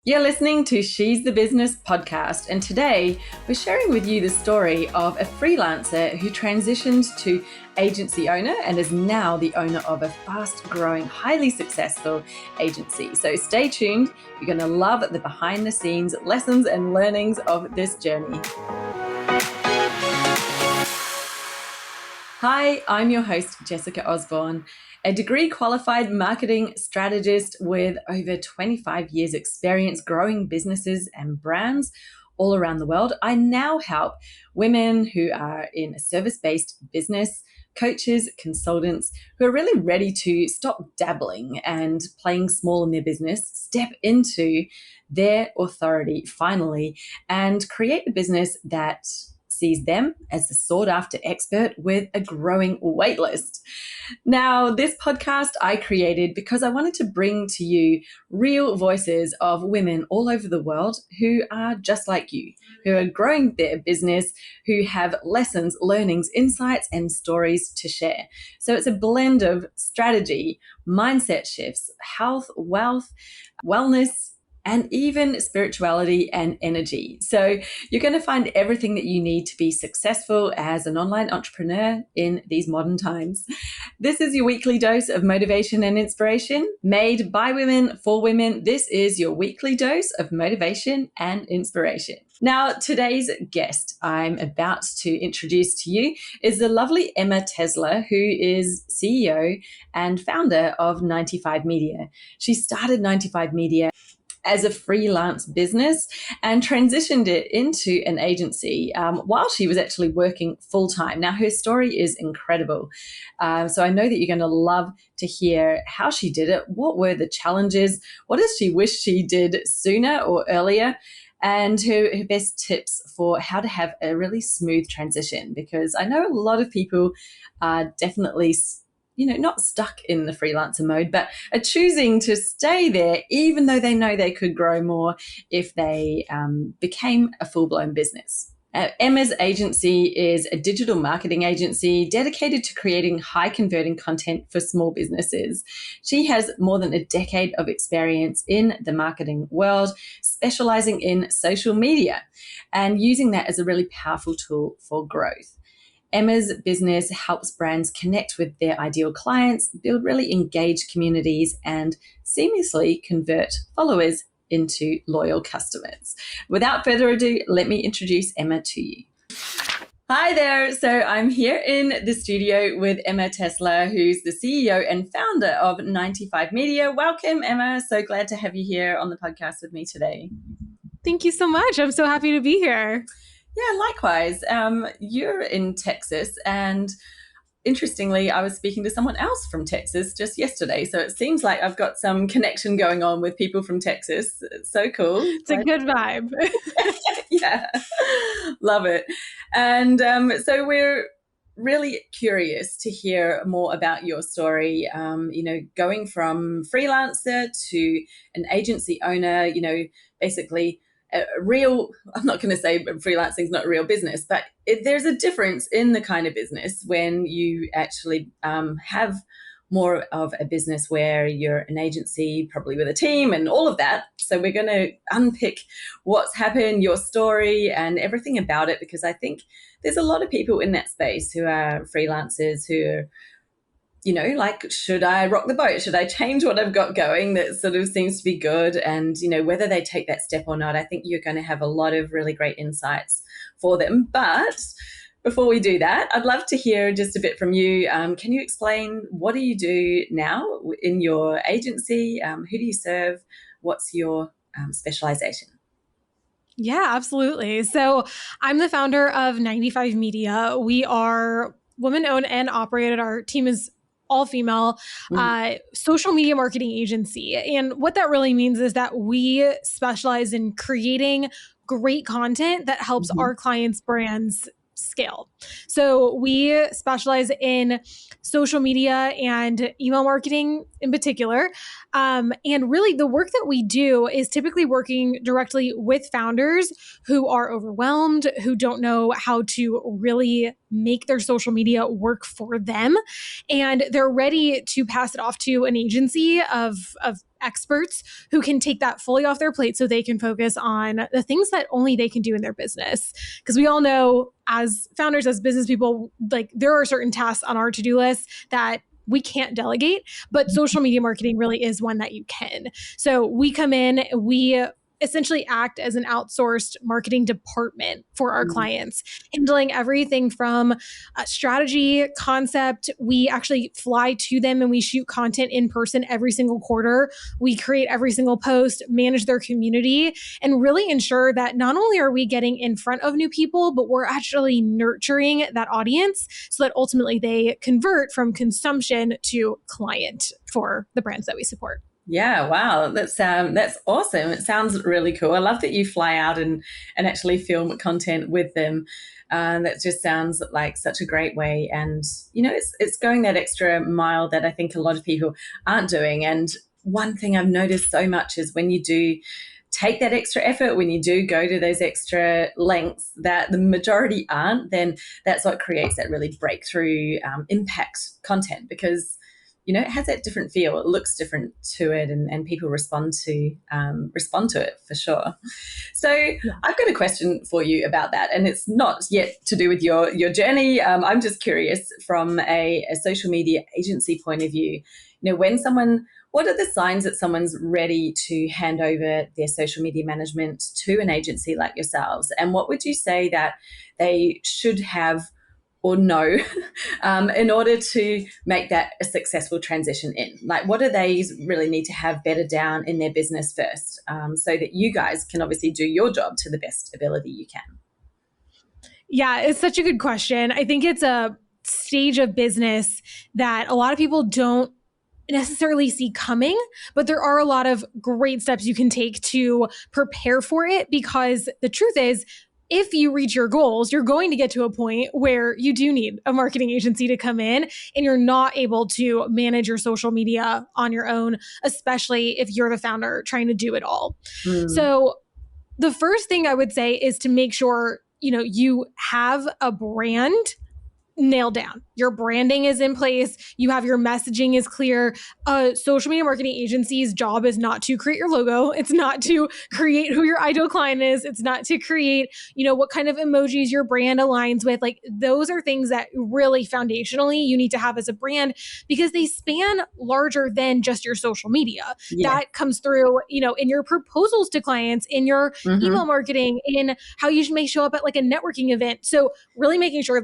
You're listening to She's the Business podcast, and today we're sharing with you the story of a freelancer who transitioned to agency owner and is now the owner of a fast-growing, highly successful agency. So stay tuned. You're going to love the behind-the-scenes lessons and learnings of this journey. Hi, I'm your host, Jessica Osborne, a degree-qualified marketing strategist with over 25 years experience growing businesses and brands all around the world. I now help women who are in a service-based business, coaches, consultants who are really ready to stop dabbling and playing small in their business, step into their authority finally, and create a business that sees them as the sought-after expert with a growing waitlist. Now, this podcast I created because I wanted to bring to you real voices of women all over the world who are just like you, who are growing their business, who have lessons, learnings, insights, and stories to share. So it's a blend of strategy, mindset shifts, health, wealth, wellness, and even spirituality and energy. So you're going to find everything that you need to be successful as an online entrepreneur in these modern times. This is your weekly dose of motivation and inspiration, made by women for women. This is your weekly dose of motivation and inspiration. Now, today's guest I'm about to introduce to you is the lovely Emma Tesler, who is CEO and founder of 95 Media. She started 95 Media as a freelance business and transitioned it into an agency while she was actually working full-time. Now, her story is incredible. So I know that you're going to love to hear how she did it. What were the challenges? What does she wish she did sooner or earlier? And her best tips for how to have a really smooth transition, because I know a lot of people are definitely not stuck in the freelancer mode, but are choosing to stay there, even though they know they could grow more if they became a full-blown business. Emma's agency is a digital marketing agency dedicated to creating high-converting content for small businesses. She has more than a decade of experience in the marketing world, specializing in social media and using that as a really powerful tool for growth. Emma's business helps brands connect with their ideal clients, build really engaged communities, and seamlessly convert followers into loyal customers. Without further ado, let me introduce Emma to you. Hi there. So I'm here in the studio with Emma Tesler, who's the CEO and founder of 95 Media. Welcome, Emma. So glad to have you here on the podcast with me today. Thank you so much. I'm so happy to be here. Yeah, likewise. You're in Texas, and interestingly, I was speaking to someone else from Texas just yesterday. So it seems like I've got some connection going on with people from Texas. It's so cool. It's a good vibe. Yeah, love it. And so we're really curious to hear more about your story, going from freelancer to an agency owner, basically I'm not going to say freelancing is not a real business, but there's a difference in the kind of business when you actually have more of a business where you're an agency, probably with a team and all of that. So we're going to unpick what's happened, your story and everything about it, because I think there's a lot of people in that space who are freelancers who are, should I rock the boat? Should I change what I've got going that sort of seems to be good? And, whether they take that step or not, I think you're going to have a lot of really great insights for them. But before we do that, I'd love to hear just a bit from you. Can you explain, what do you do now in your agency? Who do you serve? What's your specialization? Yeah, absolutely. So I'm the founder of 95 Media. We are women-owned and operated. Our team is all female social media marketing agency. And what that really means is that we specialize in creating great content that helps our clients' brands scale. So we specialize in social media and email marketing in particular. And really the work that we do is typically working directly with founders who are overwhelmed, who don't know how to really make their social media work for them. And they're ready to pass it off to an agency of experts who can take that fully off their plate so they can focus on the things that only they can do in their business. Because we all know, as founders, as business people, like there are certain tasks on our to-do list that we can't delegate, but social media marketing really is one that you can. So we come in, we essentially act as an outsourced marketing department for our clients, handling everything from strategy, concept. We actually fly to them and we shoot content in person every single quarter. We create every single post, manage their community, and really ensure that not only are we getting in front of new people, but we're actually nurturing that audience so that ultimately they convert from consumption to client for the brands that we support. Yeah, wow, that's awesome. It sounds really cool. I love that you fly out and actually film content with them. That just sounds like such a great way. And it's going that extra mile that I think a lot of people aren't doing. And one thing I've noticed so much is when you do take that extra effort, when you do go to those extra lengths that the majority aren't, then that's what creates that really breakthrough impact content, because it has that different feel. It looks different to it, and people respond to it for sure. So I've got a question for you about that, and it's not yet to do with your journey. I'm just curious from a social media agency point of view. What are the signs that someone's ready to hand over their social media management to an agency like yourselves? And what would you say that they should have or know in order to make that a successful transition in? Like, what do they really need to have better down in their business first, so that you guys can obviously do your job to the best ability you can? Yeah, it's such a good question. I think it's a stage of business that a lot of people don't necessarily see coming, but there are a lot of great steps you can take to prepare for it, because the truth is, if you reach your goals, you're going to get to a point where you do need a marketing agency to come in and you're not able to manage your social media on your own, especially if you're the founder trying to do it all. So the first thing I would say is to make sure, you have a brand nailed down. Your branding is in place. You have your messaging is clear. Social media marketing agency's job is not to create your logo. It's not to create who your ideal client is. It's not to create, what kind of emojis your brand aligns with. Like, those are things that really foundationally you need to have as a brand, because they span larger than just your social media. Yeah. That comes through, in your proposals to clients, in your email marketing, in how you may show up at like a networking event. So really making sure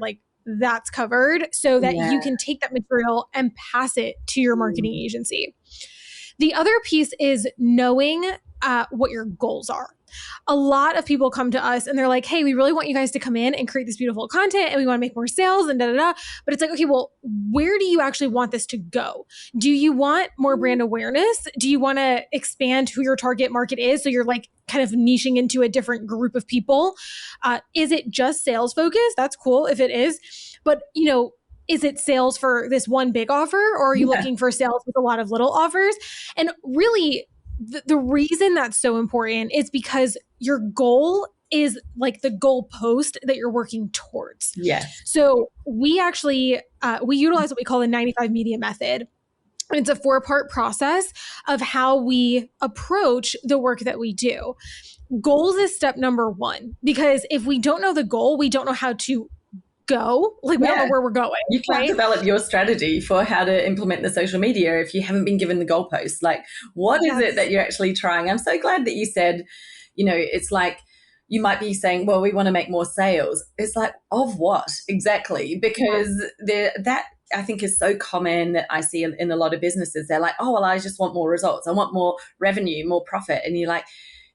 that's covered so that you can take that material and pass it to your marketing agency. The other piece is knowing what your goals are. A lot of people come to us and they're like, hey, we really want you guys to come in and create this beautiful content and we want to make more sales and But it's like, okay, well, where do you actually want this to go? Do you want more brand awareness? Do you want to expand who your target market is? So you're like kind of niching into a different group of people. Is it just sales focused? That's cool if it is. But, is it sales for this one big offer, or are you looking for sales with a lot of little offers? And really, the reason that's so important is because your goal is like the goal post that you're working towards. Yes. So we actually, we utilize what we call the 95 media method. It's a 4-part process of how we approach the work that we do. Goals is step number 1, because if we don't know the goal, we don't know how to go. Like, we don't know where we're going. You can't develop your strategy for how to implement the social media if you haven't been given the goalposts. Like, what is it that you're actually trying? I'm so glad that you said, it's like, you might be saying, well, we want to make more sales. It's like, of what exactly? Because that I think is so common that I see in a lot of businesses. They're like, oh, well, I just want more results. I want more revenue, more profit. And you're like,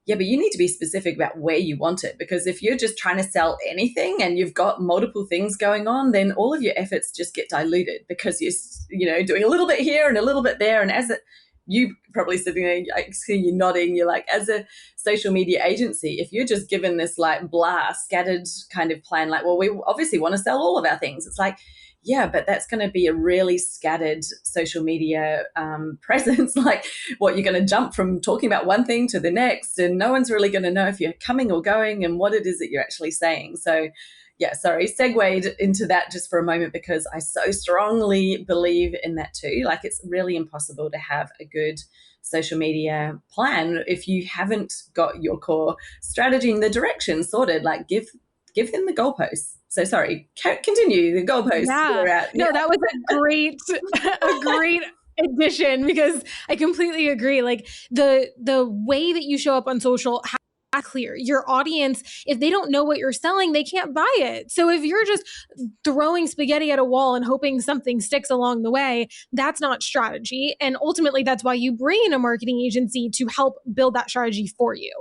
yeah, but you need to be specific about where you want it, because if you're just trying to sell anything and you've got multiple things going on, then all of your efforts just get diluted, because you're doing a little bit here and a little bit there. And you probably sitting there, I see you nodding, you're like, as a social media agency, if you're just given this like blah, scattered kind of plan, like, well, we obviously want to sell all of our things. It's like, yeah, but that's going to be a really scattered social media presence. Like, what, you're going to jump from talking about one thing to the next, and no one's really going to know if you're coming or going and what it is that you're actually saying. So segued into that just for a moment because I so strongly believe in that too. Like, it's really impossible to have a good social media plan if you haven't got your core strategy and the direction sorted. Like, give them the goalposts. So sorry, continue the goalposts. Yeah. No, that was a great addition, because I completely agree. Like, the way that you show up on social clear. Your audience, if they don't know what you're selling, they can't buy it. So if you're just throwing spaghetti at a wall and hoping something sticks along the way, that's not strategy. And ultimately, that's why you bring in a marketing agency to help build that strategy for you.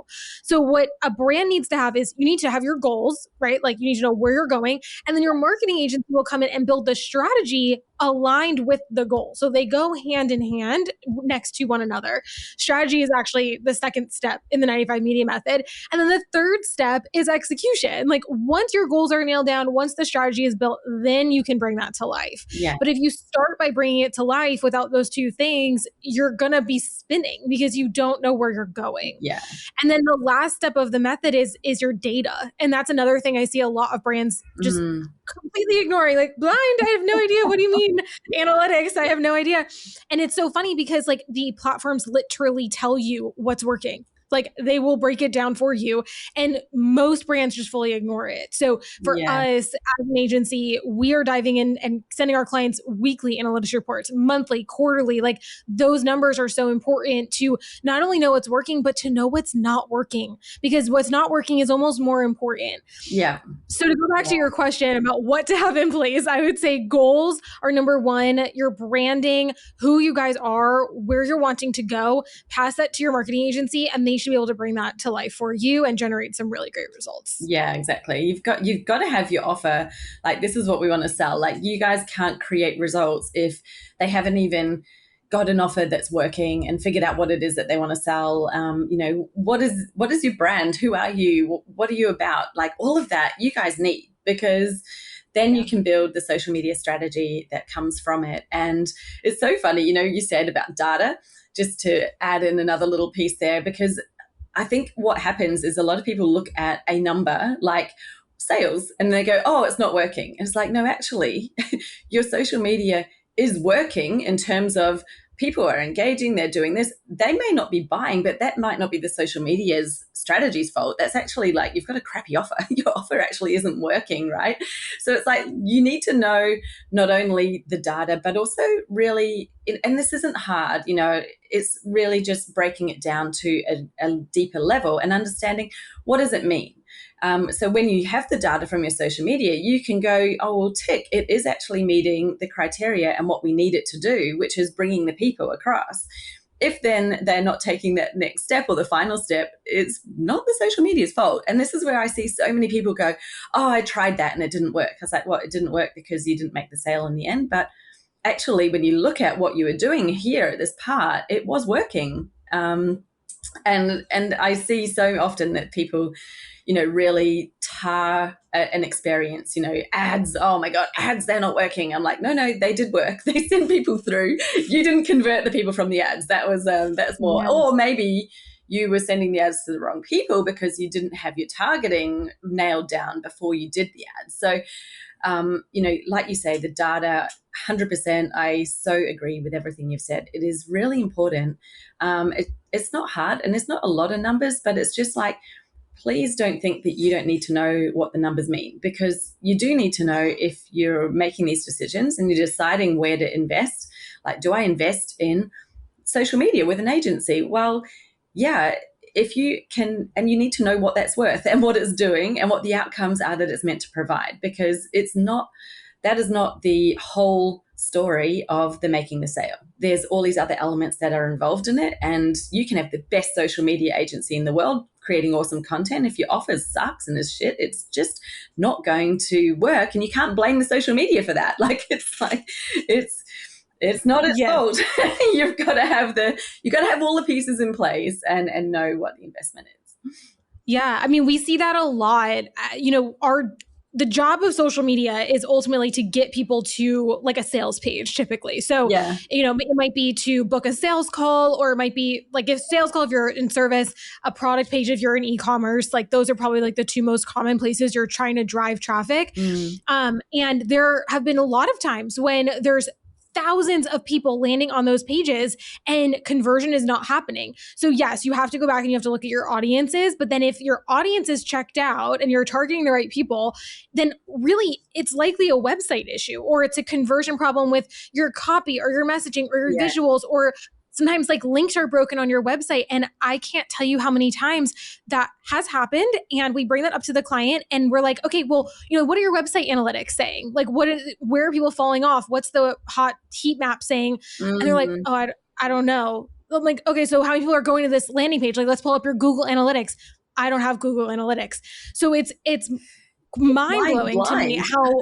So what a brand needs to have is, you need to have your goals, right? Like, you need to know where you're going. And then your marketing agency will come in and build the strategy aligned with the goal. So they go hand in hand next to one another. Strategy is actually the second step in the 95 media method. And then the third step is execution. Like, once your goals are nailed down, once the strategy is built, then you can bring that to life. Yeah. But if you start by bringing it to life without those two things, you're going to be spinning because you don't know where you're going. Yeah. And then the last step of the method is your data. And that's another thing I see a lot of brands just completely ignoring. Like, blind, I have no idea. What do you mean? Analytics, I have no idea. And it's so funny because, like, the platforms literally tell you what's working. Like, they will break it down for you. And most brands just fully ignore it. So for us as an agency, we are diving in and sending our clients weekly analytics reports, monthly, quarterly. Like, those numbers are so important to not only know what's working, but to know what's not working, because what's not working is almost more important. Yeah. So to go back to your question about what to have in place, I would say goals are number one. Your branding, who you guys are, where you're wanting to go, pass that to your marketing agency, and they should be able to bring that to life for you and generate some really great results. Yeah, exactly. You've got to have your offer. Like, this is what we want to sell. Like, you guys can't create results if they haven't even got an offer that's working and figured out what it is that they want to sell. What is your brand? Who are you? What are you about? Like, all of that you guys need, because then you can build the social media strategy that comes from it. And it's so funny, you said about data, just to add in another little piece there, because I think what happens is a lot of people look at a number like sales and they go, oh, it's not working. And it's like, no, actually, your social media is working in terms of people are engaging, they're doing this. They may not be buying, but that might not be the social media's strategy's fault. That's actually, like, you've got a crappy offer. Your offer actually isn't working, right? So it's like, you need to know not only the data, but also really, and this isn't hard, it's really just breaking it down to a deeper level and understanding, what does it mean? So when you have the data from your social media, you can go, oh, well, tick, it is actually meeting the criteria and what we need it to do, which is bringing the people across. If then they're not taking that next step or the final step, it's not the social media's fault. And this is where I see so many people go, oh, I tried that and it didn't work. I was like, well, it didn't work because you didn't make the sale in the end. But actually, when you look at what you were doing here at this part, it was working. And I see so often that people, really tar an experience, ads. Oh my God, ads, they're not working. I'm like, no, they did work. They sent people through. You didn't convert the people from the ads. That's more, or maybe you were sending the ads to the wrong people because you didn't have your targeting nailed down before you did the ads. So, like you say, the data, 100%, I so agree with everything you've said. It is really important. It's not hard and it's not a lot of numbers, but it's just like, please don't think that you don't need to know what the numbers mean, because you do need to know if you're making these decisions and you're deciding where to invest. Like, do I invest in social media with an agency? Well, yeah, if you can, and you need to know what that's worth and what it's doing and what the outcomes are that it's meant to provide, because that is not the whole story of the making the sale. There's all these other elements that are involved in it, and you can have the best social media agency in the world creating awesome content. If your offer sucks and is shit, it's just not going to work, and you can't blame the social media for that. It's not its fault. You've got to have all the pieces in place and know what the investment is. Yeah, I mean, we see that a lot. the job of social media is ultimately to get people to like a sales page typically. So, it might be to book a sales call, or it might be like a sales call if you're in service, a product page if you're in e-commerce. Like those are probably like the two most common places you're trying to drive traffic. And there have been a lot of times when there's thousands of people landing on those pages and conversion is not happening. So yes, you have to go back and you have to look at your audiences. But then if your audience is checked out and you're targeting the right people, then really it's likely a website issue, or it's a conversion problem with your copy or your messaging or your visuals, or sometimes like links are broken on your website. And I can't tell you how many times that has happened. And we bring that up to the client and we're like, okay, well, what are your website analytics saying? Like, where are people falling off? What's the hot heat map saying? And they're like, oh, I don't know. I'm like, okay, so how many people are going to this landing page? Like, let's pull up your Google Analytics. I don't have Google Analytics. So it's mind-blowing to me how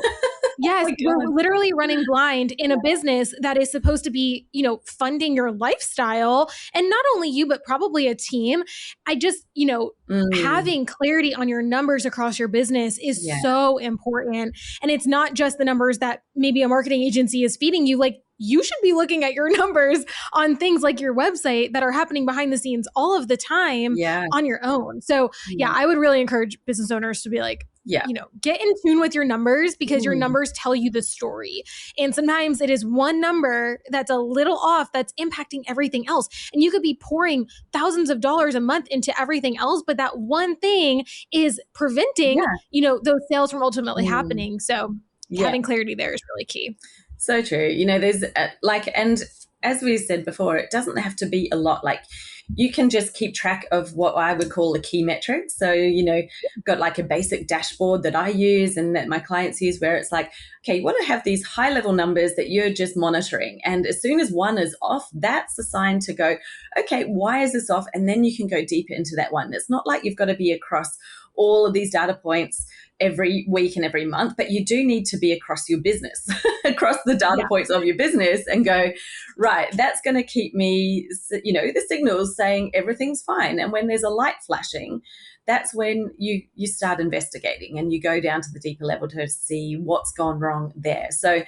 yes, we're literally running blind in a business that is supposed to be, funding your lifestyle, and not only you, but probably a team. I just, having clarity on your numbers across your business is so important. And it's not just the numbers that maybe a marketing agency is feeding you. Like, you should be looking at your numbers on things like your website that are happening behind the scenes all of the time on your own. So I would really encourage business owners to be like, get in tune with your numbers, because your numbers tell you the story. And sometimes it is one number that's a little off that's impacting everything else. And you could be pouring thousands of dollars a month into everything else, but that one thing is preventing, those sales from ultimately happening. So having clarity there is really key. So true. There's and as we said before, it doesn't have to be a lot. Like, you can just keep track of what I would call the key metrics. So, got like a basic dashboard that I use and that my clients use, where it's like, okay, you want to have these high level numbers that you're just monitoring. And as soon as one is off, that's a sign to go, okay, why is this off? And then you can go deeper into that one. It's not like you've got to be across all of these data points every week and every month, but you do need to be across your business, across the data points of your business, and go, right, that's going to keep me, the signals saying everything's fine. And when there's a light flashing, that's when you start investigating and you go down to the deeper level to see what's gone wrong there. So,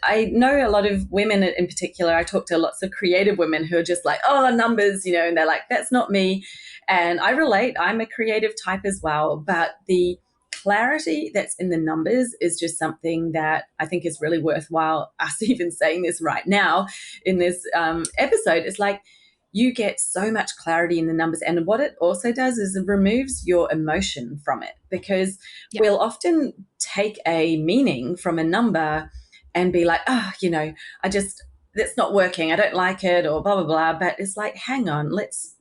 I know a lot of women in particular. I talk to lots of creative women who are just like, oh, numbers, and they're like, that's not me. And I relate. I'm a creative type as well. But the clarity that's in the numbers is just something that I think is really worthwhile us even saying this right now in this episode. It's like, you get so much clarity in the numbers. And what it also does is it removes your emotion from it, because we'll often take a meaning from a number and be like, that's not working. I don't like it, or blah, blah, blah. But it's like, hang on, let's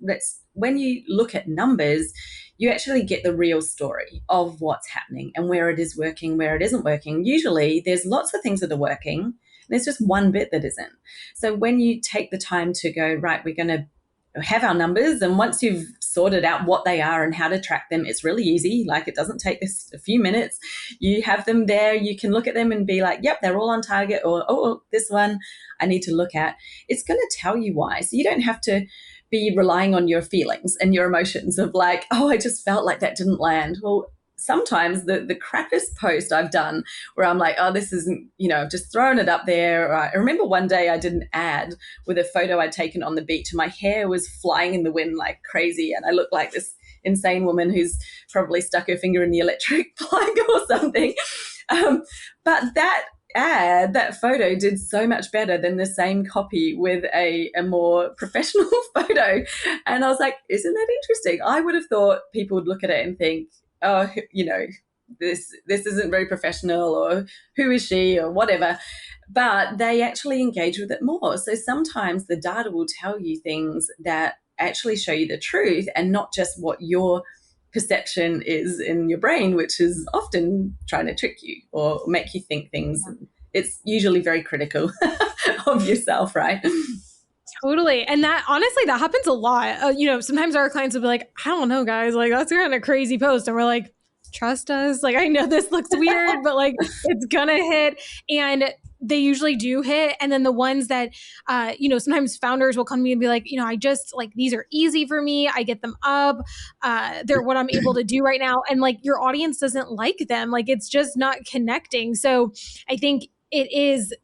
when you look at numbers, you actually get the real story of what's happening and where it is working, where it isn't working. Usually there's lots of things that are working. There's just one bit that isn't. So when you take the time to go, right, we're going to have our numbers, and once you've sorted out what they are and how to track them, it's really easy. Like, it doesn't take us a few minutes. You have them there. You can look at them and be like, yep, they're all on target, or, oh, this one I need to look at. It's going to tell you why. So you don't have to be relying on your feelings and your emotions of like, oh, I just felt like that didn't land. Well, sometimes the crappiest post I've done where I'm like, oh, this isn't, I've just thrown it up there. Or I remember one day I did an ad with a photo I'd taken on the beach, and my hair was flying in the wind like crazy. And I looked like this insane woman who's probably stuck her finger in the electric plug or something. But that photo did so much better than the same copy with a more professional photo. And I was like, isn't that interesting? I would have thought people would look at it and think, oh, this isn't very professional, or who is she, or whatever. But they actually engage with it more. So sometimes the data will tell you things that actually show you the truth, and not just what your perception is in your brain, which is often trying to trick you or make you think things. It's usually very critical of yourself, right? Totally. And that, honestly, that happens a lot. Sometimes our clients will be like, I don't know, guys, like, that's kind of crazy post. And we're like, trust us. Like, I know this looks weird, but like, it's gonna hit. And they usually do hit. And then the ones that, sometimes founders will come to me and be like, I just like, these are easy for me. I get them up. They're what I'm able to do right now. And like your audience doesn't like them. Like it's just not connecting. So I think it is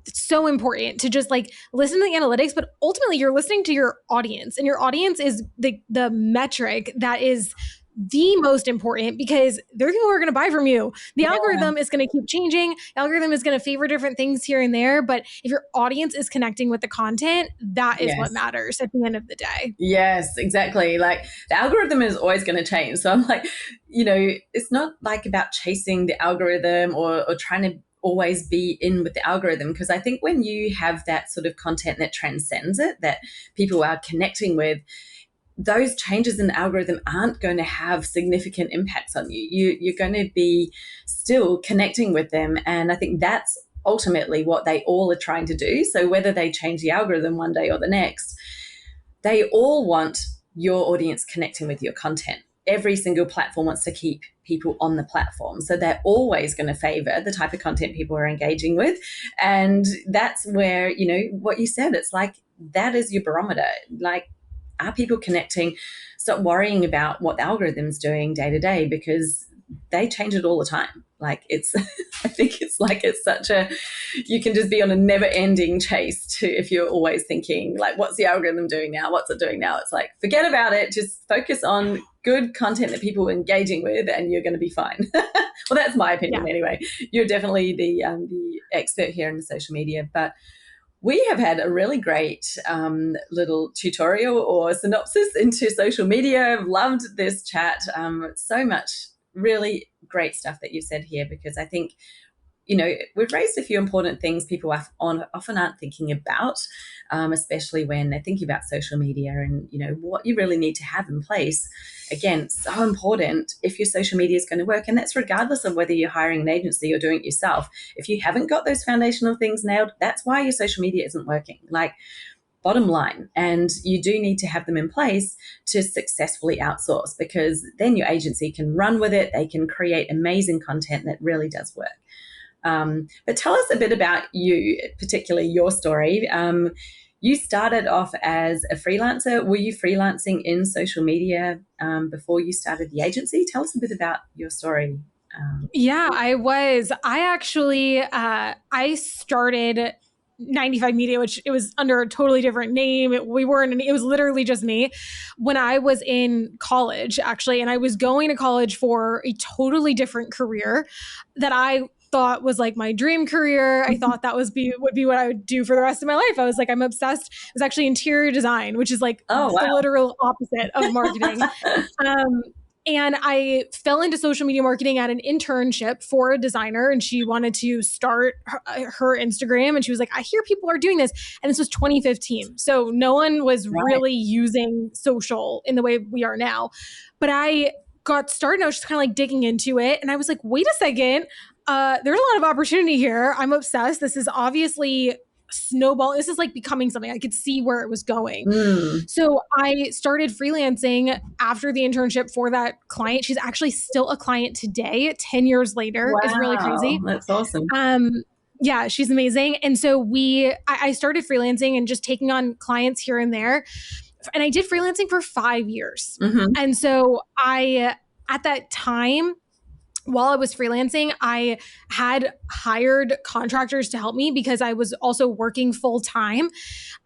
so important to just like listen to the analytics, but ultimately you're listening to your audience, and your audience is the metric that is the most important, because they're the people who are going to buy from you. The algorithm is going to keep changing. The algorithm is going to favor different things here and there. But if your audience is connecting with the content, that is what matters at the end of the day. Yes, exactly. Like the algorithm is always going to change. So I'm like, it's not like about chasing the algorithm or trying to always be in with the algorithm, because I think when you have that sort of content that transcends it, that people are connecting with, those changes in the algorithm aren't going to have significant impacts on you. You're going to be still connecting with them. And I think that's ultimately what they all are trying to do. So whether they change the algorithm one day or the next, they all want your audience connecting with your content. Every single platform wants to keep people on the platform. So they're always going to favor the type of content people are engaging with. And that's where, what you said, it's like, that is your barometer. Like, are people connecting? Stop worrying about what the algorithm's doing day to day, because they change it all the time. Like I think it's such you can just be on a never ending chase to, if you're always thinking like, what's the algorithm doing now? What's it doing now? It's like, forget about it. Just focus on good content that people are engaging with, and you're going to be fine. Well, that's my opinion anyway. You're definitely the expert here in the social media, but we have had a really great little tutorial or synopsis into social media. I've loved this chat so much. Really great stuff that you said here, because I think, we've raised a few important things people often aren't thinking about, especially when they're thinking about social media and, what you really need to have in place. Again, so important if your social media is going to work. And that's regardless of whether you're hiring an agency or doing it yourself. If you haven't got those foundational things nailed, that's why your social media isn't working. Like, bottom line. And you do need to have them in place to successfully outsource, because then your agency can run with it. They can create amazing content that really does work. But tell us a bit about you, particularly your story. You started off as a freelancer. Were you freelancing in social media before you started the agency? Tell us a bit about your story. Yeah, I was. I actually, I started 95 Media, which it was under a totally different name. It was literally just me when I was in college, actually. And I was going to college for a totally different career that I thought was like my dream career. I thought that would be what I would do for the rest of my life. I was like, I'm obsessed. It was actually interior design, which is like the literal opposite of marketing. And I fell into social media marketing at an internship for a designer, and she wanted to start her Instagram. And she was like, I hear people are doing this. And this was 2015. So no one was really using social in the way we are now. But I got started, and I was just kind of like digging into it. And I was like, wait a second, there's a lot of opportunity here. I'm obsessed. This is obviously snowball. This is like becoming something. I could see where it was going. So I started freelancing after the internship for that client. She's actually still a client today, 10 years later. Wow, is really crazy. That's awesome. Yeah, she's amazing. And so I started freelancing and just taking on clients here and there. And I did freelancing for 5 years. And so at that time, while I was freelancing, I had hired contractors to help me because I was also working full time.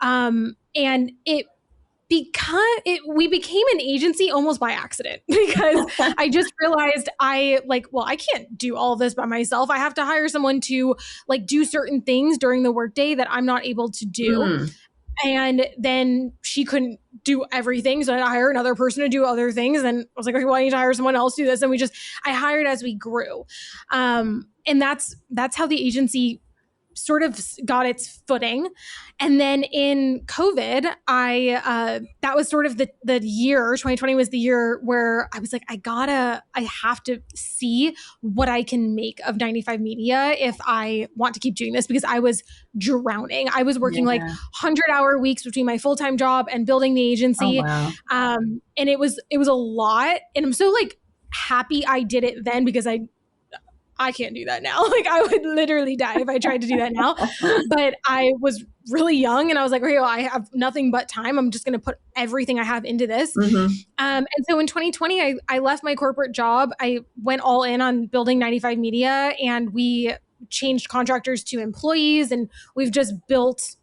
And we became an agency almost by accident, because I just realized I can't do all of this by myself. I have to hire someone to like do certain things during the workday that I'm not able to do. And then she couldn't do everything. So I hired another person to do other things. And I was like, okay, well, I need to hire someone else to do this. And I hired as we grew. And that's how the agency sort of got its footing. And then in COVID, that was sort of the year, 2020 was the year where I was like, I have to see what I can make of 95 Media if I want to keep doing this, because I was drowning. I was working like 100-hour weeks between my full-time job and building the agency. Oh, wow. And it was a lot. And I'm so like happy I did it then, because I I can't do that now. Like I would literally die if I tried to do that now. But I was really young and I was like, okay, well, I have nothing but time. I'm just going to put everything I have into this. And so in 2020, I left my corporate job. I went all in on building 95 Media, and we changed contractors to employees, and we've just built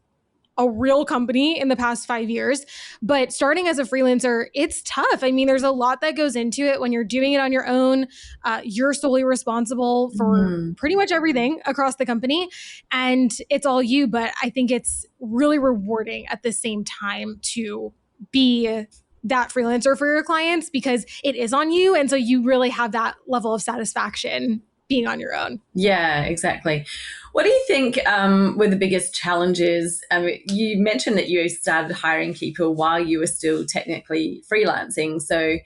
a real company in the past 5 years. But starting as a freelancer, it's tough. I mean, there's a lot that goes into it when you're doing it on your own. You're solely responsible for pretty much everything across the company, and it's all you. But I think it's really rewarding at the same time to be that freelancer for your clients, because it is on you. And so you really have that level of satisfaction being on your own. Yeah, exactly. What do you think were the biggest challenges? You mentioned that you started hiring people while you were still technically freelancing. So,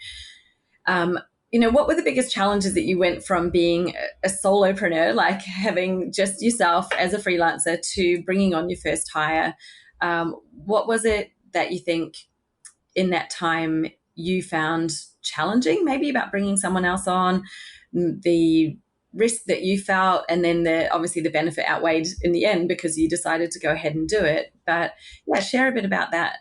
what were the biggest challenges that you went from being a solopreneur, like having just yourself as a freelancer, to bringing on your first hire? What was it that you think in that time you found challenging, maybe about bringing someone else on, the risk that you felt, and then obviously the benefit outweighed in the end because you decided to go ahead and do it? But yeah, share a bit about that.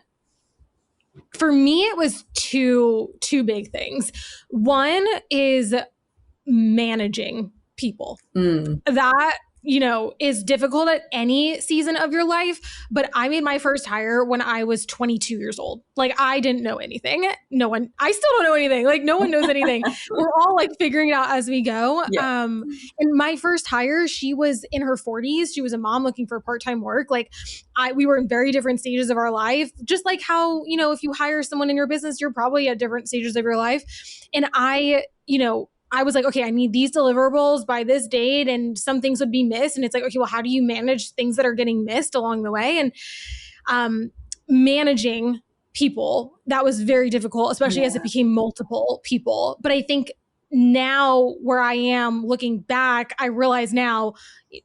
For me, it was two big things. One is managing people. That is difficult at any season of your life. But I made my first hire when I was 22 years old. Like I didn't know anything. I still don't know anything. Like no one knows anything. We're all like figuring it out as we go. Yeah. And my first hire, she was in her 40s. She was a mom looking for part-time work. Like we were in very different stages of our life. Just like how, if you hire someone in your business, you're probably at different stages of your life. And I was like, okay, I need these deliverables by this date, and some things would be missed. And it's like, okay, well, how do you manage things that are getting missed along the way? And managing people, that was very difficult, especially as it became multiple people. But I think now where I am looking back, I realize now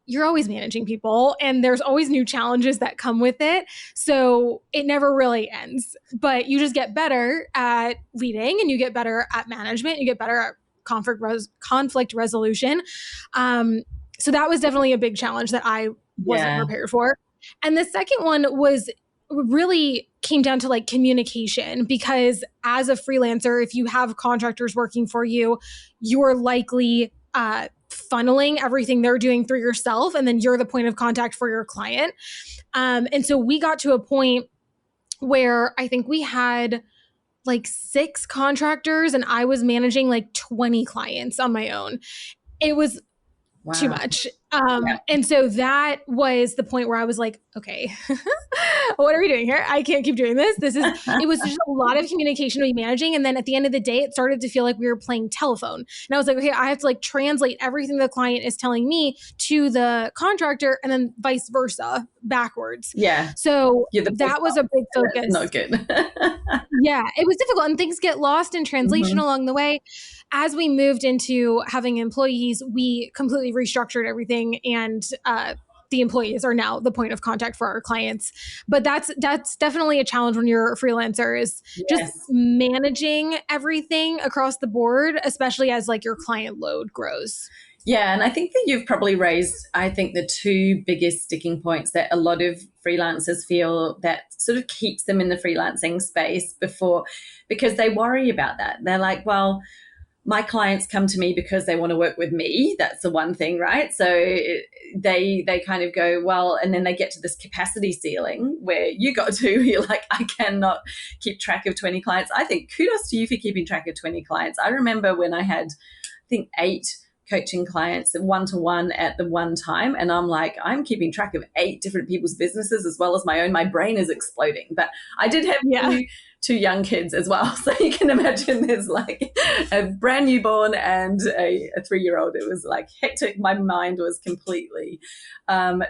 you're always managing people and there's always new challenges that come with it. So it never really ends, but you just get better at leading, and you get better at management, you get better at conflict resolution. So that was definitely a big challenge that I wasn't prepared for. And the second one was really came down to like communication, because as a freelancer, if you have contractors working for you, you're likely funneling everything they're doing through yourself, and then you're the point of contact for your client. And so we got to a point where I think we had like 6 contractors and I was managing like 20 clients on my own. It was too much. And so that was the point where I was like, okay, what are we doing here? I can't keep doing this. It was just a lot of communication to be managing. And then at the end of the day, it started to feel like we were playing telephone. And I was like, okay, I have to like translate everything the client is telling me to the contractor, and then vice versa backwards. Yeah. So that was a big focus. Not good. Yeah, it was difficult, and things get lost in translation along the way. As we moved into having employees, we completely restructured everything, and the employees are now the point of contact for our clients. But that's definitely a challenge when you're a freelancer, is just managing everything across the board, especially as like your client load grows. Yeah, and I think that you've probably raised, I think, the 2 biggest sticking points that a lot of freelancers feel that sort of keeps them in the freelancing space because they worry about that. They're like, well, my clients come to me because they want to work with me. That's the one thing, right? So they kind of go, well, and then they get to this capacity ceiling where you got to, you're like, I cannot keep track of 20 clients. I think kudos to you for keeping track of 20 clients. I remember when I had, I think, 8 coaching clients one-to-one at the one time. And I'm like, I'm keeping track of 8 different people's businesses as well as my own. My brain is exploding. But I did have 2 young kids as well. So you can imagine there's like a brand newborn and a 3-year-old. It was like hectic. My mind was completely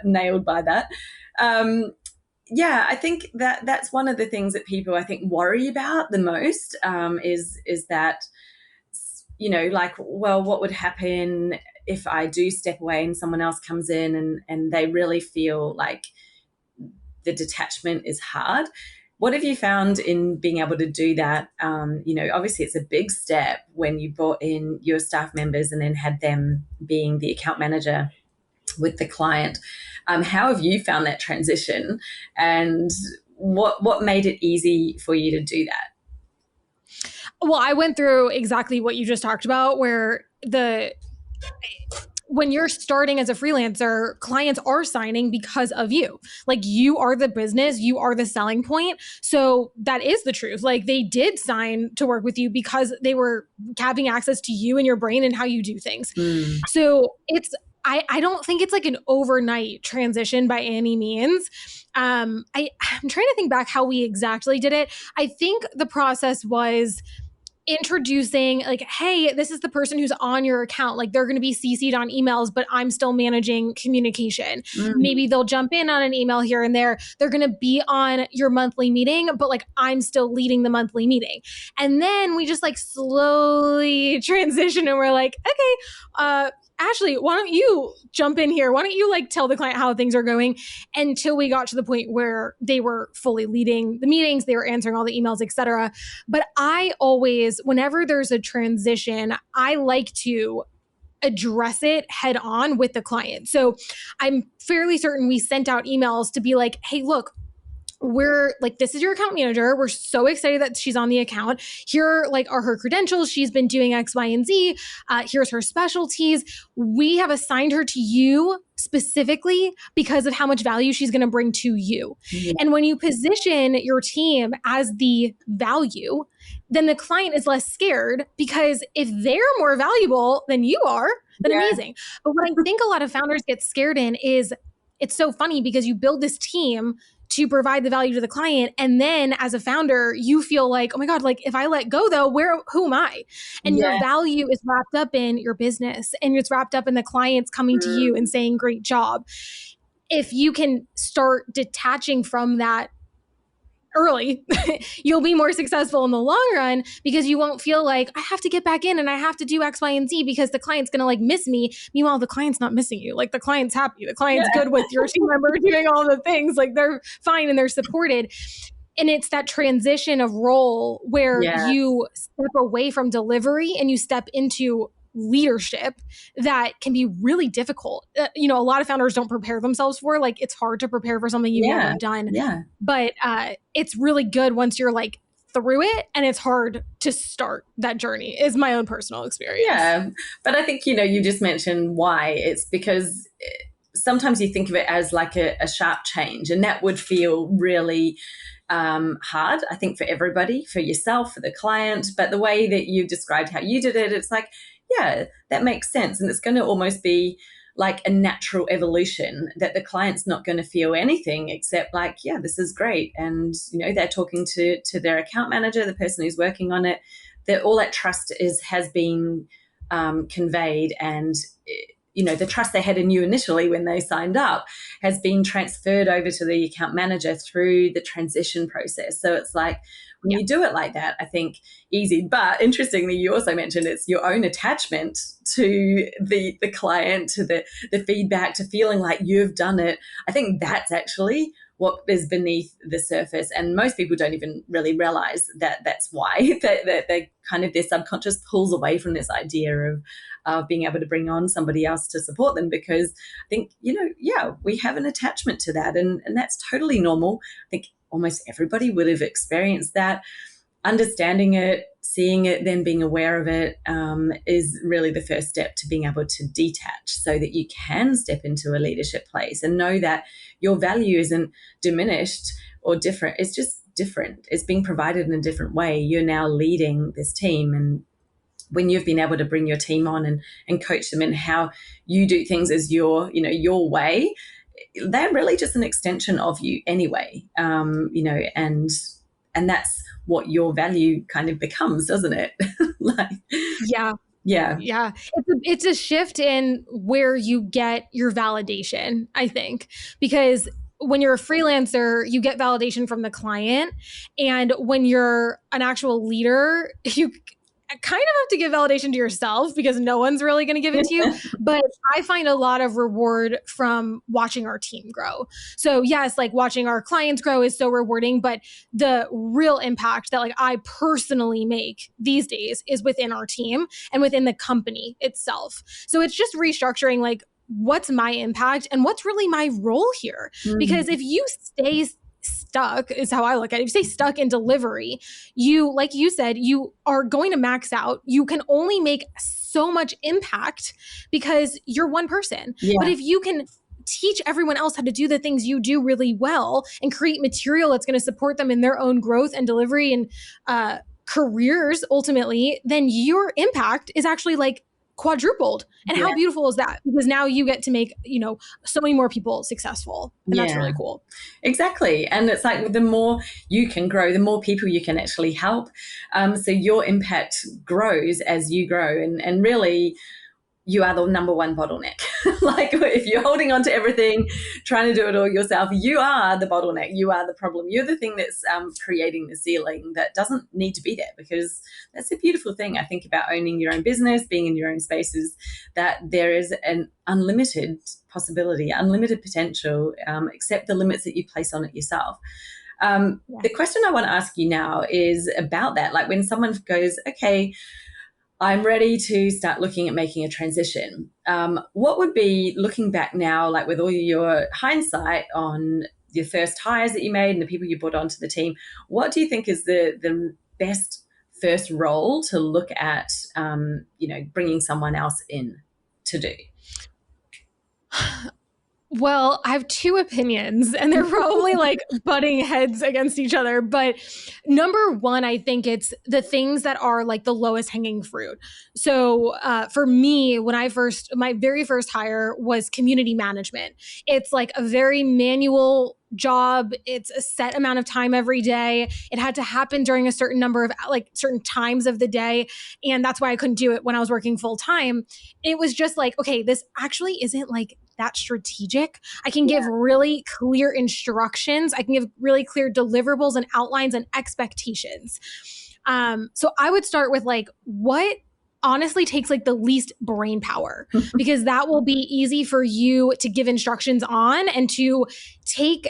nailed by that. I think that's one of the things that people, I think, worry about the most, is that, like, well, what would happen if I do step away and someone else comes in and they really feel like the detachment is hard. What have you found in being able to do that? Obviously it's a big step when you brought in your staff members and then had them being the account manager with the client. How have you found that transition, and what made it easy for you to do that? Well, I went through exactly what you just talked about, where when you're starting as a freelancer, clients are signing because of you. Like, you are the business, you are the selling point. So that is the truth. Like, they did sign to work with you because they were having access to you and your brain and how you do things. So I don't think it's like an overnight transition by any means. I'm trying to think back how we exactly did it. I think the process was introducing, like, hey, this is the person who's on your account. Like, they're going to be CC'd on emails, but I'm still managing communication. Maybe they'll jump in on an email here and there. They're going to be on your monthly meeting, but like, I'm still leading the monthly meeting. And then we just like slowly transition and we're like, okay, Ashley, why don't you jump in here? Why don't you like tell the client how things are going, until we got to the point where they were fully leading the meetings, they were answering all the emails, etc. But I always, whenever there's a transition, I like to address it head on with the client. So I'm fairly certain we sent out emails to be like, hey, look, we're like, this is your account manager. We're so excited that she's on the account. Here, like, are her credentials. She's been doing X, Y, and Z. Here's her specialties. We have assigned her to you specifically because of how much value she's going to bring to you. And when you position your team as the value, then the client is less scared, because if they're more valuable than you are, then amazing. But what I think a lot of founders get scared in is, it's so funny because you build this team to provide the value to the client. And then as a founder, you feel like, oh my God, like, if I let go though, who am I? And your value is wrapped up in your business, and it's wrapped up in the clients coming to you and saying, great job. If you can start detaching from that early, you'll be more successful in the long run, because you won't feel like, I have to get back in and I have to do X, Y, and Z because the client's going to like miss me. Meanwhile, the client's not missing you. Like, the client's happy. The client's good with your team member doing all the things. Like, they're fine and they're supported. And it's that transition of role where you step away from delivery and you step into leadership that can be really difficult. A lot of founders don't prepare themselves for. Like, it's hard to prepare for something you've never done. But it's really good once you're like through it, and it's hard to start that journey, is my own personal experience. But I think, you just mentioned why. It's because sometimes you think of it as like a sharp change, and that would feel really hard, I think, for everybody, for yourself, for the client. But the way that you described how you did it, it's like, that makes sense. And it's going to almost be like a natural evolution, that the client's not going to feel anything except like, this is great. And, they're talking to their account manager, the person who's working on it, that all that trust has been conveyed. And, the trust they had in you initially when they signed up has been transferred over to the account manager through the transition process. So it's like, when you do it like that, I think easy. But interestingly, you also mentioned it's your own attachment to the client, to the feedback, to feeling like you've done it. I think that's actually what is beneath the surface. And most people don't even really realize that that's why that they kind of, their subconscious pulls away from this idea of being able to bring on somebody else to support them, because I think, we have an attachment to that, and that's totally normal. I think almost everybody would have experienced that. Understanding it, seeing it, then being aware of it is really the first step to being able to detach, so that you can step into a leadership place and know that your value isn't diminished or different. It's just different. It's being provided in a different way. You're now leading this team, and when you've been able to bring your team on and coach them in how you do things as your way, they're really just an extension of you anyway. And that's what your value kind of becomes, doesn't it? It's a shift in where you get your validation, I think, because when you're a freelancer, you get validation from the client, and when you're an actual leader, kind of have to give validation to yourself because no one's really going to give it to you. But I find a lot of reward from watching our team grow. So yes, like watching our clients grow is so rewarding, but the real impact that like I personally make these days is within our team and within the company itself. So it's just restructuring like what's my impact and what's really my role here. Because if you stay stuck, is how I look at it. If you stay stuck in delivery, you, like you said, you are going to max out. You can only make so much impact because you're one person. Yeah. But if you can teach everyone else how to do the things you do really well and create material that's going to support them in their own growth and delivery and careers ultimately, then your impact is actually like quadrupled. And how beautiful is that? Because now you get to make, you know, so many more people successful. And that's really cool. Exactly. And it's like the more you can grow, the more people you can actually help. So your impact grows as you grow. And really, you are the number one bottleneck. Like if you're holding on to everything, trying to do it all yourself, you are the bottleneck. You are the problem. You're the thing that's creating the ceiling that doesn't need to be there, because that's a beautiful thing, I think, about owning your own business, being in your own spaces, that there is an unlimited possibility, unlimited potential, except the limits that you place on it yourself. The question I want to ask you now is about that. Like when someone goes, okay, I'm ready to start looking at making a transition. What would be, looking back now, like with all your hindsight on your first hires that you made and the people you brought onto the team, what do you think is the best first role to look at, bringing someone else in to do? Well, I have two opinions and they're probably like butting heads against each other. But number one, I think it's the things that are like the lowest hanging fruit. So for me, my very first hire was community management. It's like a very manual job. It's a set amount of time every day. It had to happen during a certain number of like certain times of the day. And that's why I couldn't do it when I was working full time. It was just like, okay, this actually isn't like that strategic. I can give really clear instructions. I can give really clear deliverables and outlines and expectations. So I would start with like, what honestly takes like the least brain power, because that will be easy for you to give instructions on and to take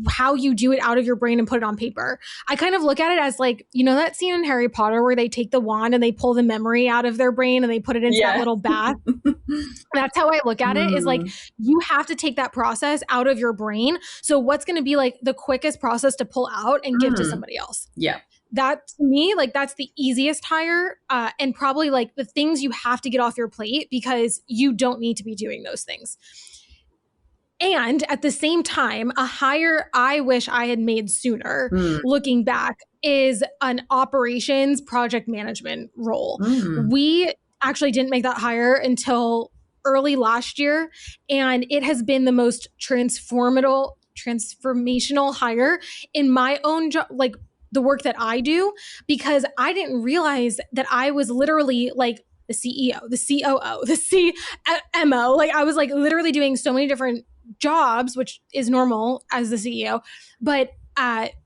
how you do it out of your brain and put it on paper. I kind of look at it as like, you know, that scene in Harry Potter where they take the wand and they pull the memory out of their brain and they put it into that little bath. That's how I look at it, is like, you have to take that process out of your brain. So what's going to be like the quickest process to pull out and give to somebody else? Yeah. That to me, like that's the easiest hire, and probably like the things you have to get off your plate because you don't need to be doing those things. And at the same time, a hire I wish I had made sooner, looking back, is an operations project management role. We actually didn't make that hire until early last year, and it has been the most transformational hire in my own job, like the work that I do, because I didn't realize that I was literally like the CEO, the COO, the CMO. Like I was like literally doing so many different jobs, which is normal as the CEO, but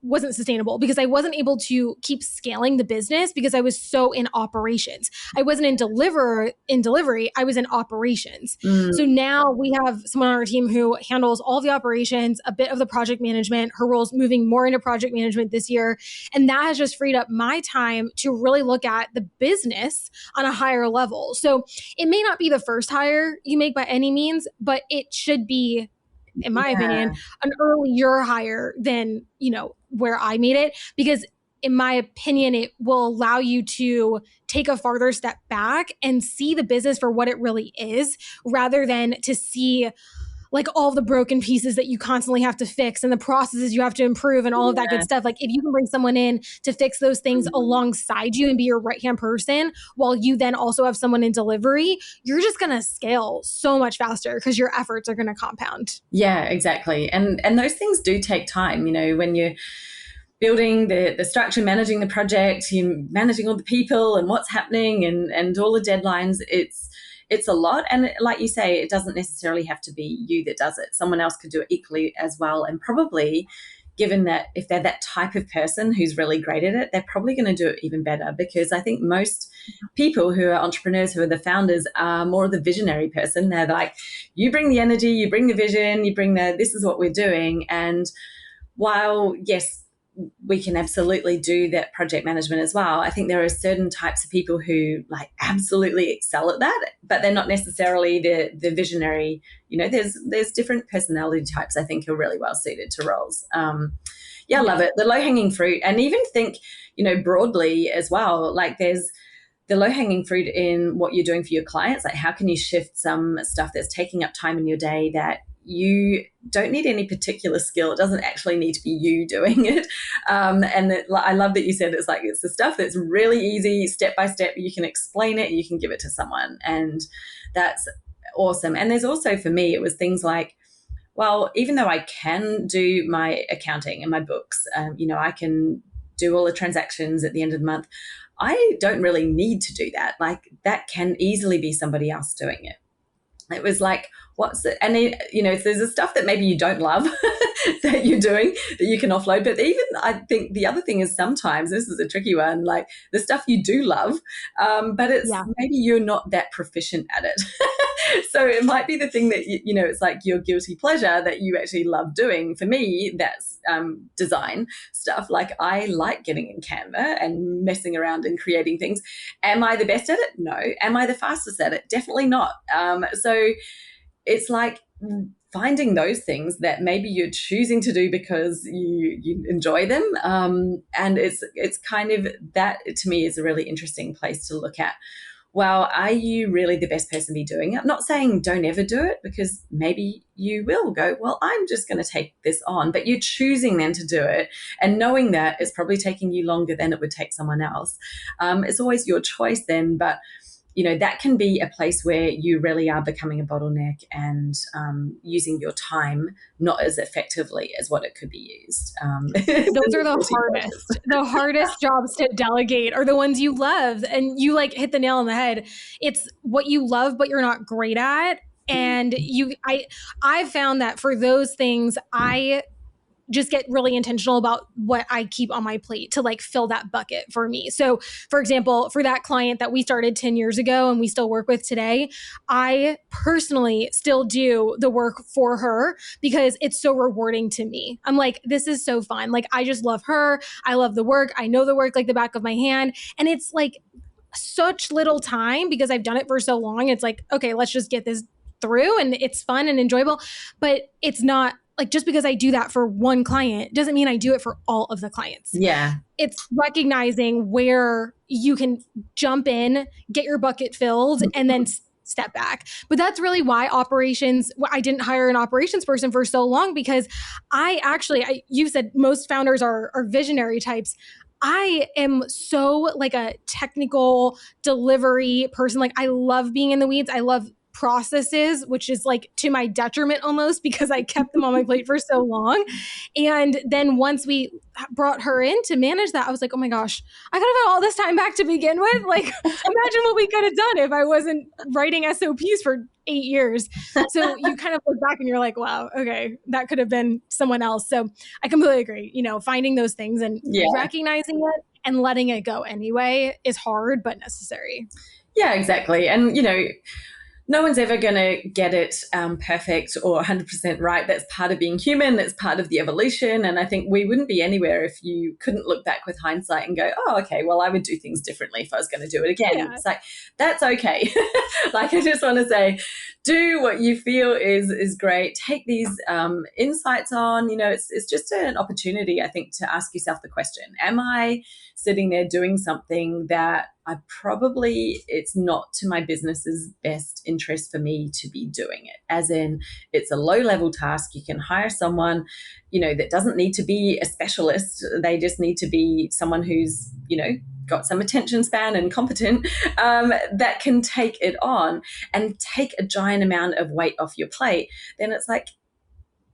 wasn't sustainable because I wasn't able to keep scaling the business because I was so in operations. I wasn't in delivery, I was in operations. So now we have someone on our team who handles all the operations, a bit of the project management. Her role's moving more into project management this year. And that has just freed up my time to really look at the business on a higher level. So it may not be the first hire you make by any means, but it should be, in my opinion, an earlier hire than, you know, where I made it, because in my opinion, it will allow you to take a farther step back and see the business for what it really is, rather than to see like all the broken pieces that you constantly have to fix and the processes you have to improve and all of that good stuff. Like if you can bring someone in to fix those things alongside you and be your right-hand person while you then also have someone in delivery, you're just going to scale so much faster because your efforts are going to compound. Yeah, exactly. And those things do take time, you know, when you're building the structure, managing the project, you're managing all the people and what's happening and all the deadlines. It's a lot. And like you say, it doesn't necessarily have to be you that does it. Someone else could do it equally as well. And probably given that if they're that type of person who's really great at it, they're probably going to do it even better, because I think most people who are entrepreneurs, who are the founders, are more of the visionary person. They're like, you bring the energy, you bring the vision, you bring this is what we're doing. And while, yes, we can absolutely do that project management as well, I think there are certain types of people who like absolutely excel at that, but they're not necessarily the visionary. There's different personality types I think are really well suited to roles. I love it. The low-hanging fruit, and even think, broadly as well, like there's the low-hanging fruit in what you're doing for your clients. Like, how can you shift some stuff that's taking up time in your day that you don't need any particular skill? It doesn't actually need to be you doing it. I love that you said it's the stuff that's really easy, step by step. You can explain it, you can give it to someone, and that's awesome. And there's also, for me, it was things like, well, even though I can do my accounting and my books, I can do all the transactions at the end of the month, I don't really need to do that. Like, that can easily be somebody else doing it. It was like, what's it? And if there's a stuff that maybe you don't love that you're doing that you can offload. But even I think the other thing is, sometimes this is a tricky one, like the stuff you do love, but it's maybe you're not that proficient at it. So it might be the thing that, it's like your guilty pleasure that you actually love doing. For me, that's design stuff. Like, I like getting in Canva and messing around and creating things. Am I the best at it? No. Am I the fastest at it? Definitely not. So it's like finding those things that maybe you're choosing to do because you enjoy them. And it's kind of, that to me is a really interesting place to look at. Well, are you really the best person to be doing it? I'm not saying don't ever do it, because maybe you will go, well, I'm just going to take this on, but you're choosing then to do it and knowing that it's probably taking you longer than it would take someone else. It's always your choice then, but that can be a place where you really are becoming a bottleneck and using your time not as effectively as what it could be used. Those are the hardest jobs to delegate are the ones you love. And you like hit the nail on the head. It's what you love, but you're not great at. And I've found that for those things, I just get really intentional about what I keep on my plate to like fill that bucket for me. So for example, for that client that we started 10 years ago and we still work with today, I personally still do the work for her because it's so rewarding to me. I'm like, this is so fun. Like, I just love her. I love the work. I know the work like the back of my hand. And it's like such little time because I've done it for so long. It's like, okay, let's just get this through, and it's fun and enjoyable, but it's not like, just because I do that for one client doesn't mean I do it for all of the clients. Yeah. It's recognizing where you can jump in, get your bucket filled, and then step back. But that's really why I didn't hire an operations person for so long, because you said most founders are visionary types. I am so like a technical delivery person. Like, I love being in the weeds. I love processes, which is like to my detriment almost, because I kept them on my plate for so long. And then once we brought her in to manage that, I was like, oh my gosh, I could have had all this time back to begin with. Like, imagine what we could have done if I wasn't writing SOPs for 8 years. So you kind of look back and you're like, wow, okay, that could have been someone else. So I completely agree. Finding those things and recognizing it and letting it go anyway is hard, but necessary. Yeah, exactly. And, no one's ever going to get it perfect or 100% right. That's part of being human. That's part of the evolution. And I think we wouldn't be anywhere if you couldn't look back with hindsight and go, oh, okay, well, I would do things differently if I was going to do it again. Yeah. It's like, that's okay. Like, I just want to say, do what you feel is great. Take these insights on, it's just an opportunity, I think, to ask yourself the question, am I sitting there doing something that it's not to my business's best interest for me to be doing it? As in, it's a low level task. You can hire someone, that doesn't need to be a specialist. They just need to be someone who's, got some attention span and competent, that can take it on and take a giant amount of weight off your plate. Then it's like,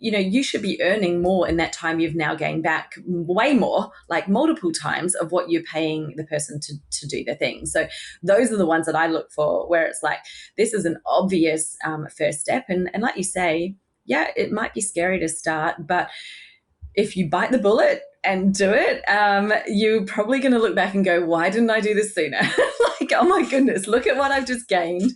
you should be earning more in that time you've now gained back, way more, like multiple times of what you're paying the person to do the thing. So those are the ones that I look for, where it's like, this is an obvious first step. And like you say, yeah, it might be scary to start, but if you bite the bullet and do it, you're probably going to look back and go, why didn't I do this sooner? Like, oh my goodness, look at what I've just gained.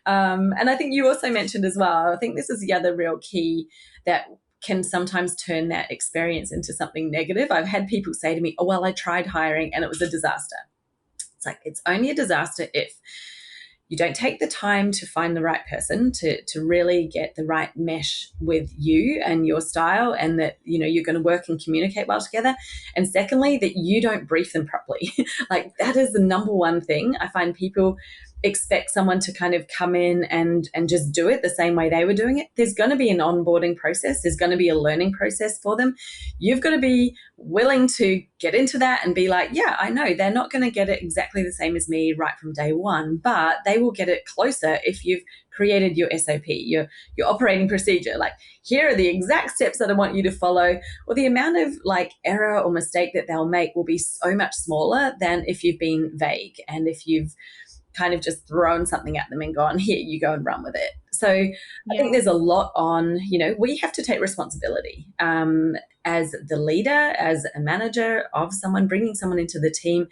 And I think you also mentioned as well, I think this is the other real key that can sometimes turn that experience into something negative. I've had people say to me, oh, well, I tried hiring and it was a disaster. It's like, it's only a disaster if you don't take the time to find the right person to really get the right mesh with you and your style, and that, you know, you're going to work and communicate well together. And secondly, that you don't brief them properly. Like, that is the number one thing. I find people expect someone to kind of come in and just do it the same way they were doing it. There's going to be an onboarding process. There's going to be a learning process for them. You've got to be willing to get into that and be like, yeah, I know they're not going to get it exactly the same as me right from day one, but they will get it closer if you've created your SOP, your operating procedure. Like, here are the exact steps that I want you to follow. Or the amount of like error or mistake that they'll make will be so much smaller than if you've been vague and if you've kind of just thrown something at them and gone, here, you go and run with it. So I think there's a lot on, you know, we have to take responsibility as the leader, as a manager of someone, bringing someone into the team.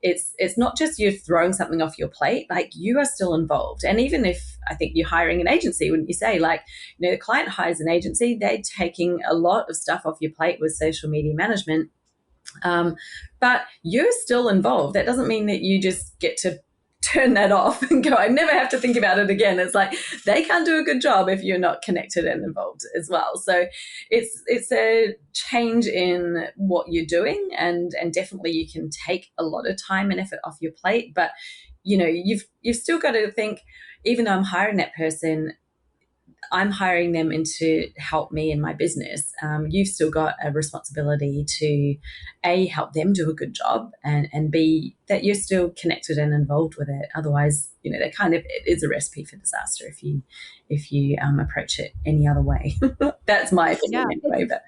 It's not just you throwing something off your plate, like, you are still involved. And even if, I think you're hiring an agency, wouldn't you say, like, you know, the client hires an agency, they're taking a lot of stuff off your plate with social media management. But you're still involved. That doesn't mean that you just get to turn that off and go, I never have to think about it again. It's like, they can't do a good job if you're not connected and involved as well. So it's a change in what you're doing, and definitely you can take a lot of time and effort off your plate. But, you know, you've still got to think, even though I'm hiring that person, I'm hiring them in to help me in my business. You've still got a responsibility to A, help them do a good job, and B, that you're still connected and involved with it. Otherwise, you know, it is a recipe for disaster if you approach it any other way. That's my opinion anyway. But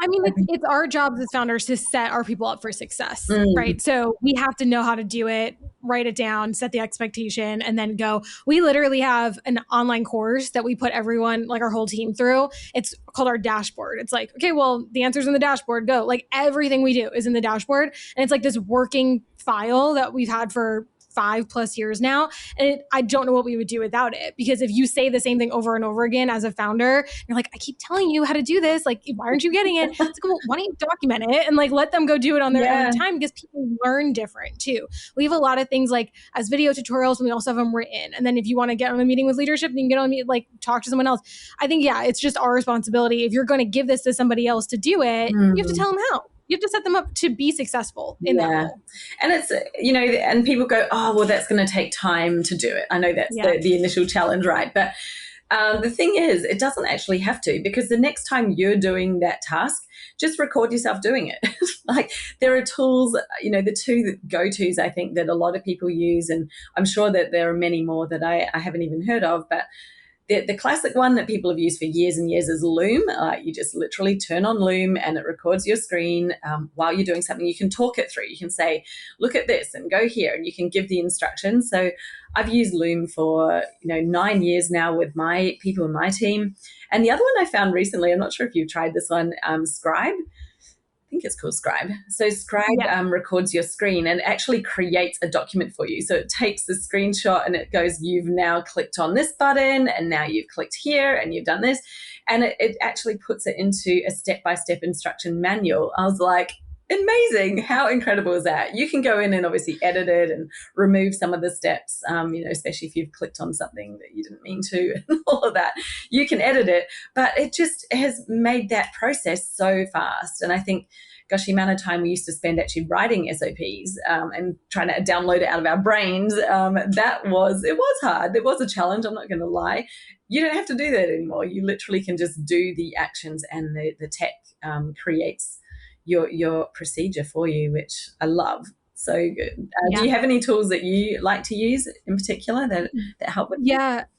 I mean, it's our jobs as founders to set our people up for success, right? So we have to know how to do it, write it down, set the expectation, and then go. We literally have an online course that we put everyone, like our whole team, through. It's called our dashboard. It's like, okay, well, the answer's in the dashboard, go. Like, everything we do is in the dashboard. And it's like this working file that we've had for 5+ years now. And I don't know what we would do without it, because if you say the same thing over and over again as a founder, you're like, I keep telling you how to do this. Like, why aren't you getting it? It's like, well, why don't you document it and like let them go do it on their own time, because people learn different too. We have a lot of things like as video tutorials, and we also have them written. And then if you want to get on a meeting with leadership, you can get on like talk to someone else. I think, it's just our responsibility. If you're going to give this to somebody else to do it, you have to tell them how. You have to set them up to be successful in that role. And it's, you know, and people go, oh, well, that's going to take time to do it. I know that's the initial challenge, right? But the thing is, it doesn't actually have to, because the next time you're doing that task, just record yourself doing it. Like, there are tools, you know, the two go-tos I think that a lot of people use, and I'm sure that there are many more that I haven't even heard of, but the classic one that people have used for years and years is Loom. You just literally turn on Loom and it records your screen while you're doing something. You can talk it through. You can say, look at this and go here, and you can give the instructions. So I've used Loom for 9 years now with my people in my team. And the other one I found recently, I'm not sure if you've tried this one, Scribe. I think it's called Scribe. So Scribe records your screen and actually creates a document for you. So it takes the screenshot and it goes, you've now clicked on this button, and now you've clicked here and you've done this. And it actually puts it into a step-by-step instruction manual. I was like, amazing. How incredible is that? You can go in and obviously edit it and remove some of the steps, especially if you've clicked on something that you didn't mean to and all of that. You can edit it, but it just has made that process so fast. And I think, gosh, the amount of time we used to spend actually writing SOPs and trying to download it out of our brains, it was hard. It was a challenge, I'm not going to lie. You don't have to do that anymore. You literally can just do the actions, and the tech creates your procedure for you, which I love. So good. Do you have any tools that you like to use in particular that help with that?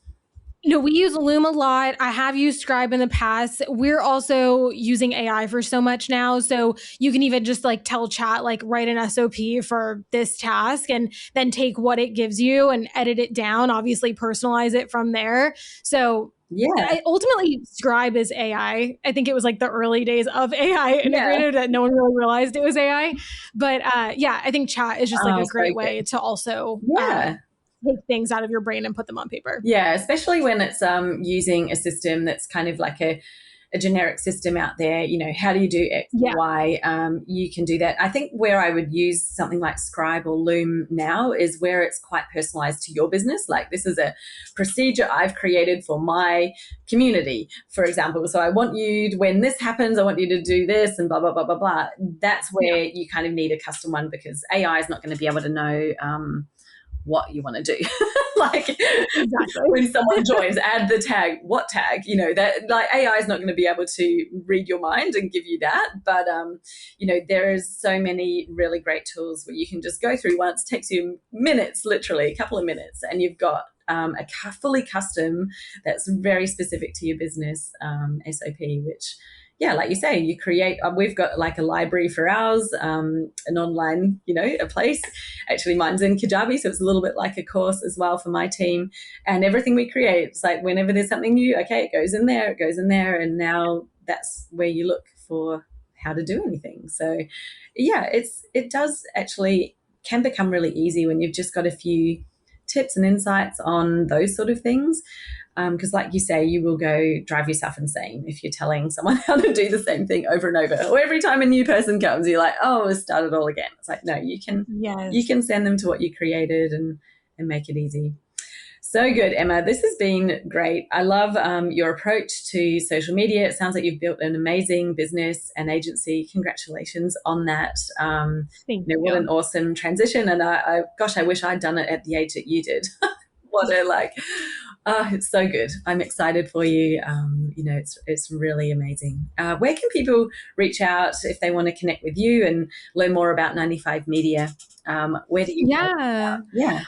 We use Loom a lot. I have used Scribe in the past. We're also using AI for so much now. So you can even just like tell chat, like write an SOP for this task, and then take what it gives you and edit it down, obviously personalize it from there. So Yeah. ultimately, Scribe is AI. I think it was like the early days of AI Yeah. integrated that no one really realized it was AI. But yeah, I think chat is just like Oh, a so great way good. to also Yeah. take things out of your brain and put them on paper. Yeah, especially when it's using a system that's kind of like a generic system out there. How do you do X, Yeah. Y? You can do that. I think where I would use something like Scribe or Loom now is where it's quite personalized to your business. Like, this is a procedure I've created for my community, for example. So I want you, when this happens, I want you to do this and blah, blah, blah, blah, blah. That's where you kind of need a custom one, because AI is not going to be able to know what you want to do. Like, exactly. when someone joins, add the tag, what tag, that, like, AI is not going to be able to read your mind and give you that. But there is so many really great tools where you can just go through once. Takes you minutes, literally a couple of minutes, and you've got a fully custom that's very specific to your business SOP, which, yeah, like you say, you create. We've got like a library for ours, an online, a place. Actually, mine's in Kajabi, so it's a little bit like a course as well for my team. And everything we create, it's like whenever there's something new, okay, it goes in there, and now that's where you look for how to do anything. So, yeah, it does actually can become really easy when you've just got a few tips and insights on those sort of things. Because like you say, you will go drive yourself insane if you're telling someone how to do the same thing over and over. Or every time a new person comes, you're like, oh, we'll start it all again. It's like, no, you can send them to what you created and make it easy. So good, Emma. This has been great. I love your approach to social media. It sounds like you've built an amazing business and agency. Congratulations on that. Thank you. What an awesome transition. And I wish I'd done it at the age that you did. What a it's so good. I'm excited for you. It's really amazing. Where can people reach out if they want to connect with you and learn more about 95 Media? Where do you? Yeah.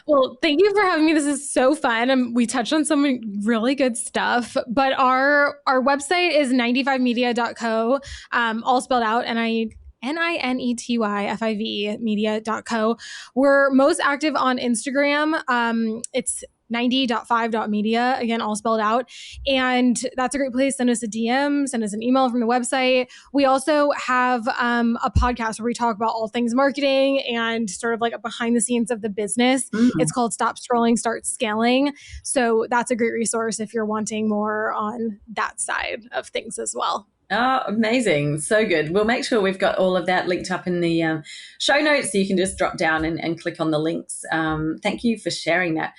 Well, thank you for having me. This is so fun. We touched on some really good stuff, but our website is 95media.co, all spelled out. NINETYFIV media.co. We're most active on Instagram. It's 90.5.media, again, all spelled out. And that's a great place. Send us a DM, send us an email from the website. We also have a podcast where we talk about all things marketing and sort of like a behind the scenes of the business. Mm-hmm. It's called Stop Scrolling, Start Scaling. So that's a great resource if you're wanting more on that side of things as well. Oh, amazing. So good. We'll make sure we've got all of that linked up in the show notes, so you can just drop down and click on the links. Thank you for sharing that.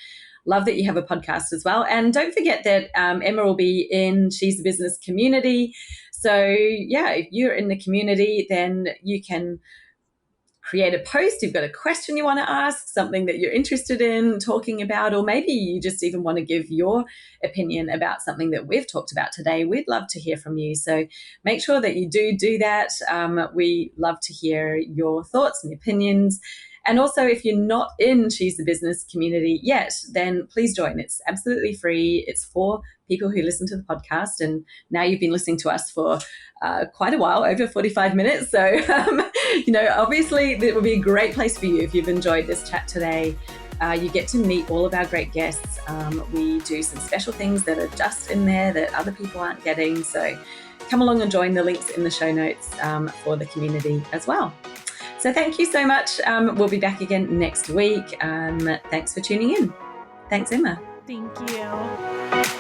Love that you have a podcast as well. And don't forget that Emma will be in She's the Business community. So, yeah, if you're in the community, then you can create a post. You've got a question you want to ask, something that you're interested in talking about, or maybe you just even want to give your opinion about something that we've talked about today. We'd love to hear from you. So make sure that you do that. We love to hear your thoughts and opinions. And also, if you're not in She's the Business community yet, then please join. It's absolutely free. It's for people who listen to the podcast. And now you've been listening to us for quite a while, over 45 minutes. So, obviously, it would be a great place for you if you've enjoyed this chat today. You get to meet all of our great guests. We do some special things that are just in there that other people aren't getting. So come along and join. The links in the show notes for the community as well. So thank you so much. We'll be back again next week. Thanks for tuning in. Thanks, Emma. Thank you.